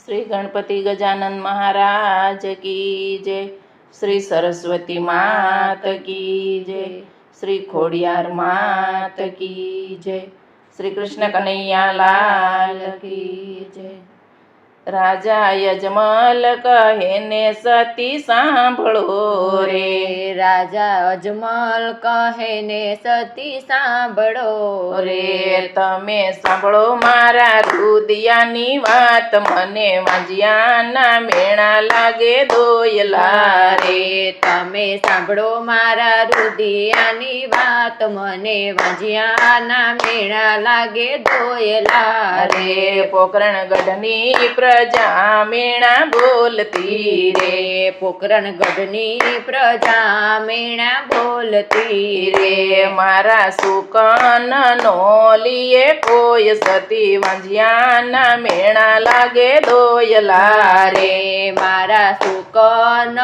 श्री गणपति गजानन महाराज की जय। श्री सरस्वती मात की जय। श्री खोडियार मात की जय। श्री कृष्ण कन्हैया लाल की जय। राजा यजमल कहे ने सती सांभळो रे। राजा अजमल कहे ने सती सांभळो रे। तमे सांभळो मारा रुदियानी वात, मने वांजियाना मेणा लागे दोयला रे। તમે સાંભળો મારા રુદિયાની વાત, મને વાંજિયાના મેળા લાગે દોયલા રે। પોકરણ ગઢની પ્રજા મેણા બોલતી રે। પોકરણ ગઢની પ્રજા મેણા બોલતી રે। મારા સુકન નો લીએ કોઈ સતી વાંજિયાના મેણા લાગે દોયલા રે। મારા સુકન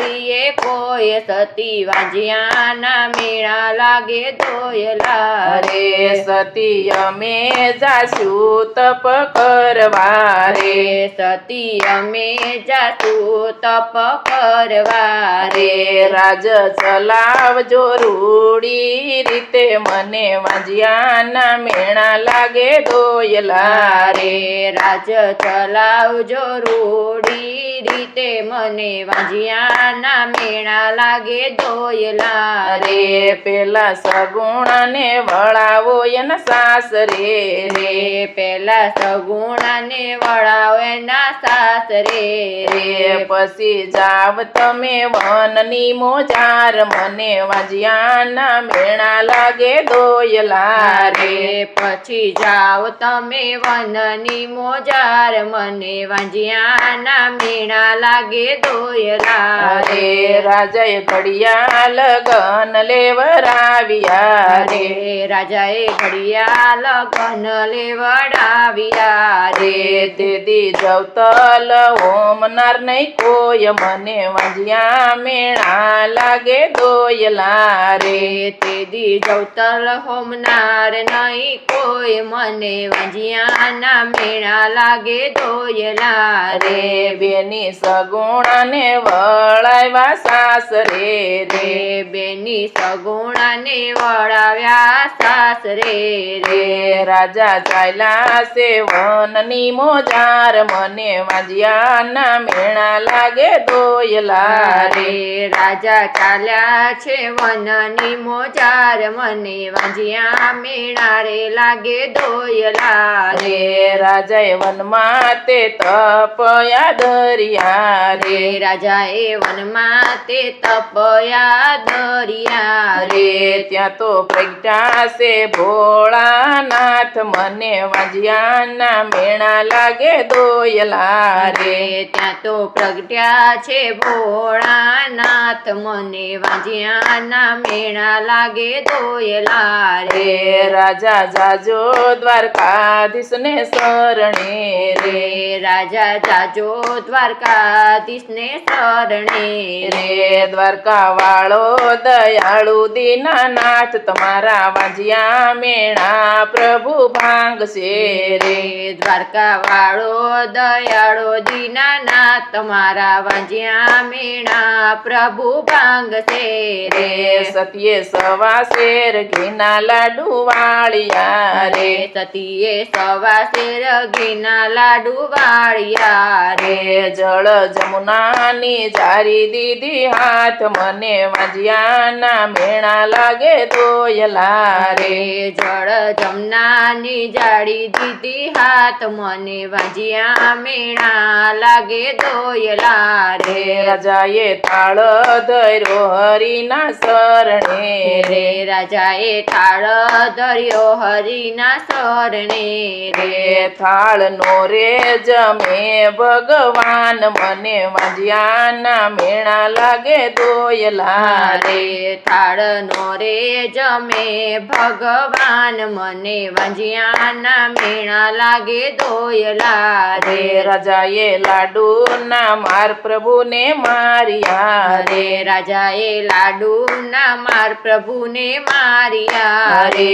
લીએ કોઈ સતી વાંજિયાના મેળા લાગે દોયલા રે। સતી અમે જાશું તપ કરવા રે। સતી અમે જાશું તપ કરવા રે। રાજ ચલાવજો રૂડી રીતે, મને વાંજિયાના મેણા લાગે દોયલા રે। રાજ ચલાવજો રૂડી રીતે, મને વાંજિયાના મેળા લાગે દોયલા રે। પેલા સગુણાને વળાવો એના સાસરે રે। પેલા સગુણાને વળાવો એના સાસરે રે। પછી જાવ તમે વનની મોજાર, મને વાંજિયાના મેણા લાગે દોયલા રે। પછી જાઓ તમે વનની મોજાર, મને વાંજિયાના મેળા લાગે દોયલા રે। રાજાએ ઘડિયા લગન લેવરાવ્યા રે। રાજાએ ઘડિયા લગન લેવડાવ્યા રે। તેથી જવતલ હોમનાર નહીં કોઈ, મને વાંજિયા મેણા લાગે દોયલા રે। તેથી જવતલ હોમનાર નહીં કોઈ, મને વાંજિયાના મેળા લાગે દોયલા રે। બેની સગુણાને વળાવ્યા સાસરે રે। બેની સગુણાને વળાવ્યા સાસરે રે। રાજા ચાલ્યા છે વનની મોજાર, મને વાંજિયાના મેણા લાગે દોયલા રે। રાજા ચાલ્યા છે વનની મોજાર, મને વાંજિયા મેળા રે લાગે દોયલા રે। રાજાએ વનમાં તે તપયા દરિયા રે। રાજાએ વનમાં તે તપયા દરિયા રે। ત્યાં તો પ્રગટા છે ભોળાનાથ, મને વાંજિયાના મેણા લાગે દોયલા રે। ત્યાં તો પ્રગટ્યા છે ભોળાનાથ, મને વાંજિયાના મેળા લાગે દોયલા રે। રાજા જાજો દ્વારકાધીશને શરણે રે। રાજા જાજો દ્વારકાધીશને શરણે રે। દ્વારકા વાળો દયાળુ દીનાનાથ, તમારા વાંજિયા મેણા પ્રભુ ભાંગશે રે। દ્વારકા વાળો દયાળો દીનાનાથ, તમારા વાંજિયા મેણા પ્રભુ ભાંગશે રે। સતીએ સવા શેર ઘીના લાડુ વાળિયા રે। સતીએ સવા શેર ઘીના લાડુ વાળિયા રે। જળ જમુનાની જારી દીધી હાથ, મને વાંજિયાના મેણા લાગે દોયલા રે। જળ જમનાની જાળી દીધી હાથ, મને વાંજિયા મેણા લાગે દોયલા રે। રાજાએ થાળ ધર્યો હરિના શરણે રે। રાજાએ થાળ ધર્યો હરિના શરણે રે। થાળ નો રે જમે ભગવાન, મને વાંજિયાના મેણા લાગે દોયલા રે। થાળ નો રે જમે ભગવાન, મને વાંજિયાના મેણા લાગે દોયલા ધોયેલા રે રે રાજાએ લાડુ ના માર પ્રભુને માર્યા રે રે રાજાએ લાડુ ના માર પ્રભુને માર્યા રે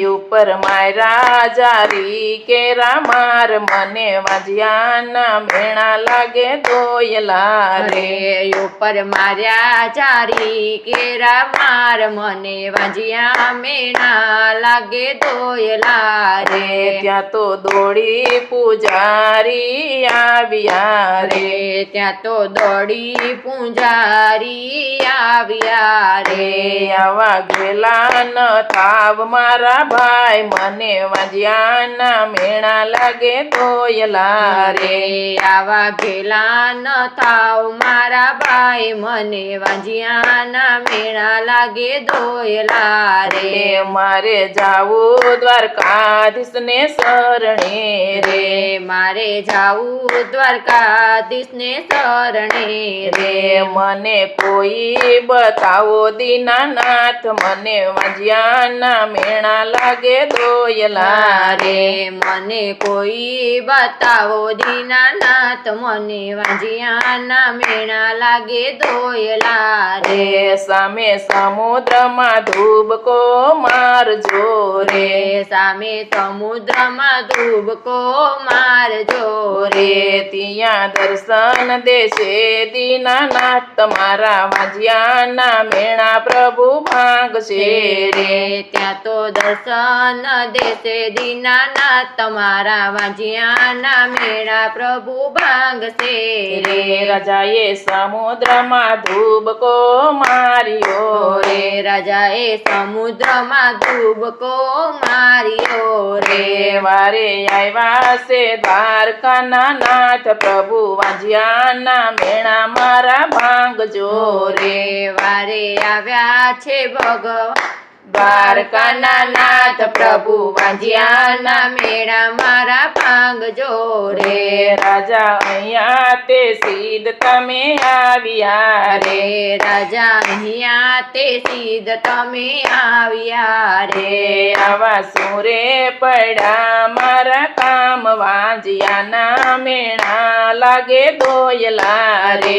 ઉપર મારા જારી કેરા માર મને વાજિયાના મેણા લાગે ધોયેલા રે રે ઉપર માર્યા ચારી કેરા માર મને વાંજિયા મેણા લાગે ધોયેલા રે ત્યાં તો દોડી પૂજારી આવ્યા રે રે ત્યાં તો દોડી પૂંજારી આવ્યા રે આવા ગેલા ન થાવ મારા ભાઈ મને વાજિયાના મેણા લાગે ધોયેલા રે આવા ઘેલા ન થાવ મારા ભાઈ મને વાંજિયાના મેળા લાગે ધોયેલા રે મારે જાવું દ્વારકાધીશને શરણે રે મારે જાવું દ્વારકાધીશને શરણે રે મને કોઈ બતાવો દીનાનાથ મને વાજિયાના મેણા લાગે ધોયેલા રે મને કોઈ બતાવો દીનાનાથ મને વાંજિયાના મેળા લાગે ધોયેલા રે રે સામે સમુદ્રમાં ધૂબકો મારજો રે સામે સમુદ્રમાં ધૂબકો મારજો રે ત્યાં દર્શન દેશે દીનાનાથ તમારા વાજિયાના મેણા પ્રભુ ભાંગશે રે ત્યાં તો દર્શન દેશે દીનાનાથ તમારા વાંજિયાના મેળા પ્રભુ ભાંગશે રે રાજાએ સમુદ્રમાં ધૂબકો માર્યો રે રે રાજાએ સમુદ્રમાં ધૂબકો માર્યો રે વારે આવ્યા છે દ્વારકાના નાથ પ્રભુ વાજિયાના મેણા મારા ભાંગજો રે વારે આવ્યા છે ભગવાન દ્વારકાના નાથ પ્રભુ વાજિયાના મેળા મારા ભાંગજો રે રે રાજા અહીંયા તે સીધ તમે આવ્યા રે રે રાજા અહીંયા તે સીધ તમે આવ્યા રે આવા સુરે પડ્યા મારા કામ વાજિયાના મેણા લાગે ધોયેલા રે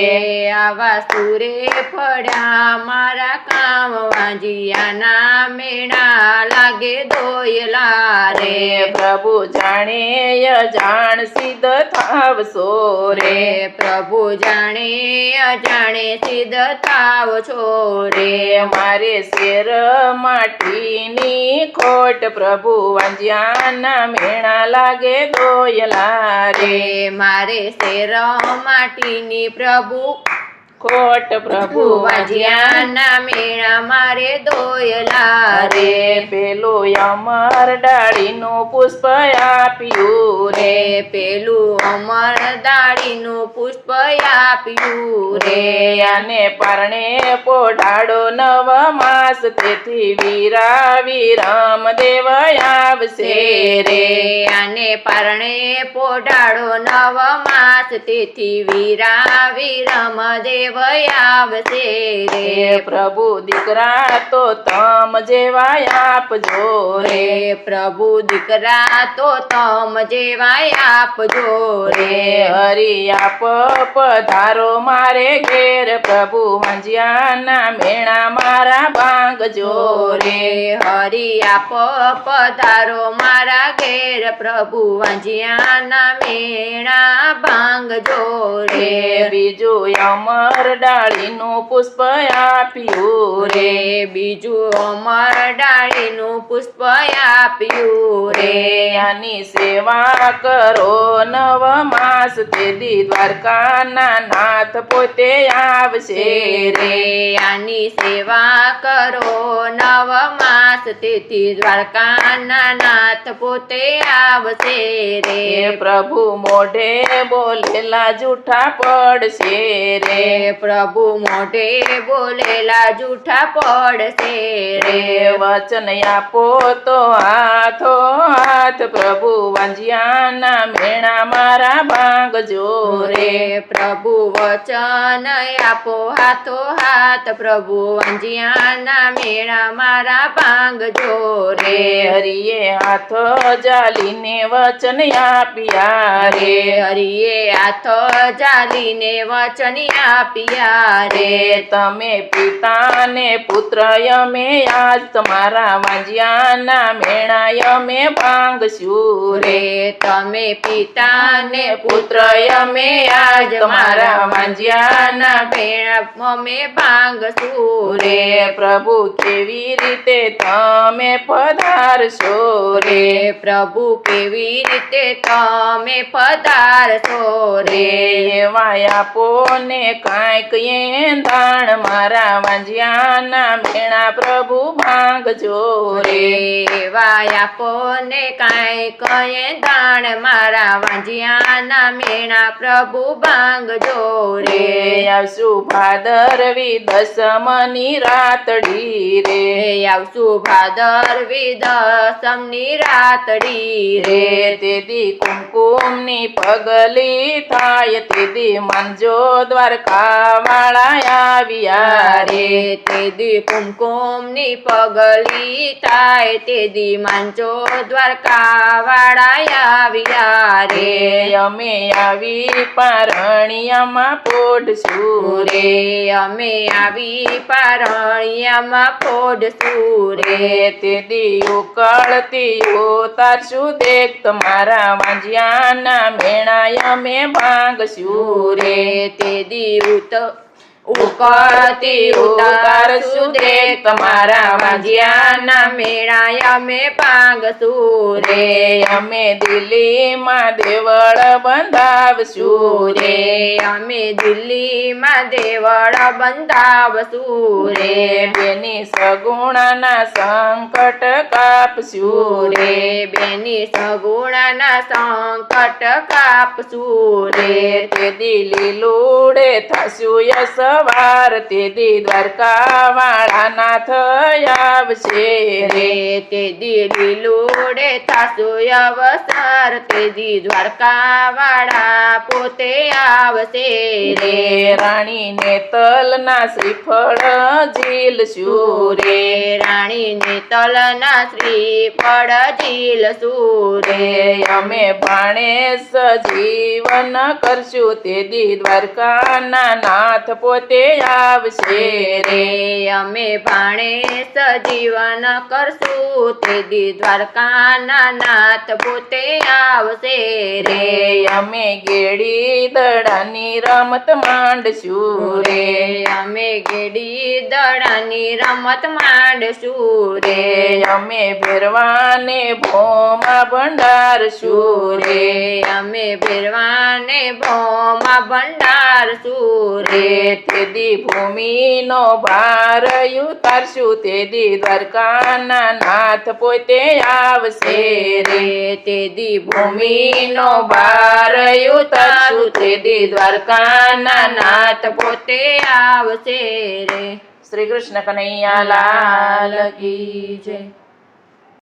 આવા સુરે પડ્યા મારા કામ વાંજિયાના મેળા લાગે ધોયેલા રે પ્રભુ જાણે અજાણ સિદ્ધ થાવશો રે રે પ્રભુ જાણે અજાણે સિદ્ધ થાવ છો રે મારે શેર માટીની ખોટ પ્રભુ વાંજિયાના મેણા લાગે ધોયેલા રે રે મારે શેર માટીની પ્રભુ ખોટ પ્રભુ વાજિયાના મેળા મારે ધોયેલા રે રે પેલું અમર ડાળીનું પુષ્પ આપ્યું રે રે પેલું અમર દાડીનું પુષ્પ આપ્યું રે રે આને પરણે પોઢાડો નવ માસ તેથી વીરા વિરમ દેવ આવશે રે આને પારણે પોઢાડો નવ માસ તેથી વીરા વિરમ દેવ આવશે રે રે પ્રભુ દીકરા તો તમ જેવા આપજો રે રે પ્રભુ દીકરા તો તમ જેવા આપજો રે રે હરી આપ પધારો મારે ઘેર પ્રભુ વાંજિયાના મેણા મારા ભાંગજો રે હરી આપ પધારો મારા ઘેર પ્રભુ વાંજિયાના મેળા ભાંગજો રે રે બીજું અમર ડાળીનું પુષ્પ આપ્યું રે રે બીજું અમર ડાળીનું પુષ્પ આપ્યું રે રે આની સેવા કરો નવ માસ તેથી દ્વારકાના નાથ પોતે આવશે રે આની સેવા કરો નવ માસ તેથી દ્વારકાના નાથ પોતે આવશે રે પ્રભુ મોઢે બોલેલા જૂઠા પડશે રે પ્રભુ મોઢે બોલેલા જૂઠા પડશે રે વચન આપો તો હાથો હાથ પ્રભુ વાંજિયાના મેણા મારા ભાંગ ભાંગજો રે પ્રભુ વચન આપો હાથો હાથ પ્રભુ વાંજિયાના મેળા મારા ભાંગજો રે હરિએ હાથ જાલીને વચન આપ્યા રે હરિએ હાથ જાલીને વચન આપ્યા રે તમે પિતાને પુત્ર અમે આજ તમારા વાંજિયાના મેળા અમે ભાંગશું રે તમે પિતાને પુત્ર અમે આજ તમારા વાંજિયાના મેળા અમે ભાંગશું રે પ્રભુ કેવી રીતે તમે પધારશો રે પ્રભુ કેવી રીતે તમે પધારશો રે એવા આપો ને કાંઈક એંધાણ મારા વાંજિયાના મેળા પ્રભુ ભાંગજો રે આપો ને કાંઈક દાણ મારા વાંજિયાના મેળા પ્રભુ ભાંગજો રે આવશું ભાદરવી દસમની રાતડી રે આવશું ભાદરવી દસમની રાતડી રે તેદી કુમકુમની પગલી થાય તેદી માનજો દ્વારકા વાળા આવ્યા રે તેદી કુમકુમની પગલી થાય તેદી માંચો દ્વારકા વાળા આવ્યા રે અમે આવી પારણિયામાં પોઢશું રે અમે આવી પારણિયામાં પોઢશું રે તેદી ઉકળતી ઉતારશું દેખ તમારા વાંજિયાના મેળા અમે ભાંગશું રે તેદી ઉકળતી ઉતારશું દેખ તમારા વાંજિયાના મેળા અમે ભાંગશું રે અમે દિલ્હીમાં દેવળ બંધાવશું રે અમે દિલ્હીમાં દેવળ બંધાવશું રે બેની સગુણાના સંકટ કાપશું રે બેની સગુણાના સંકટ કાપશું રે તેદી લીલુડે થશું યસવાર તેદી દ્વારકા વાળા નાથ આવશે રે તેદી લીલુડે થાશું અવસર તેદી દ્વારકા વાળા પોતે આવશે રે રાણીને તલના શ્રીફળ ઝીલશું રે રાણીને તલના શ્રીફળ ઝીલશું રે અમે ભાણેશ જીવન કરશું તેદી દ્વારકાના નાથ પોતે આવશે રે અમે ભાણેશ જીવન કરશું તેદી દ્વારકાના નાથ પોતે આવશે રે અમે ગેડી દડાની રમત માંડશું રે અમે ગેડી દડાની રમત માંડશું રે અમે ભેરવાને ભોમાં ભંડારશું રે અમે ભેરવાને ભોમાં ભંડારશું રે તેદી ભૂમિનો ભાર ઉતારશું તેદી દ્વારકાના નાથ પોતે આવશે રે તેદી ભૂમિનો ભાર ઉતારશું તેદી દ્વારકાના નાથ પોતે આવશે રે શ્રી કૃષ્ણ કનૈયા લાલ કી જય.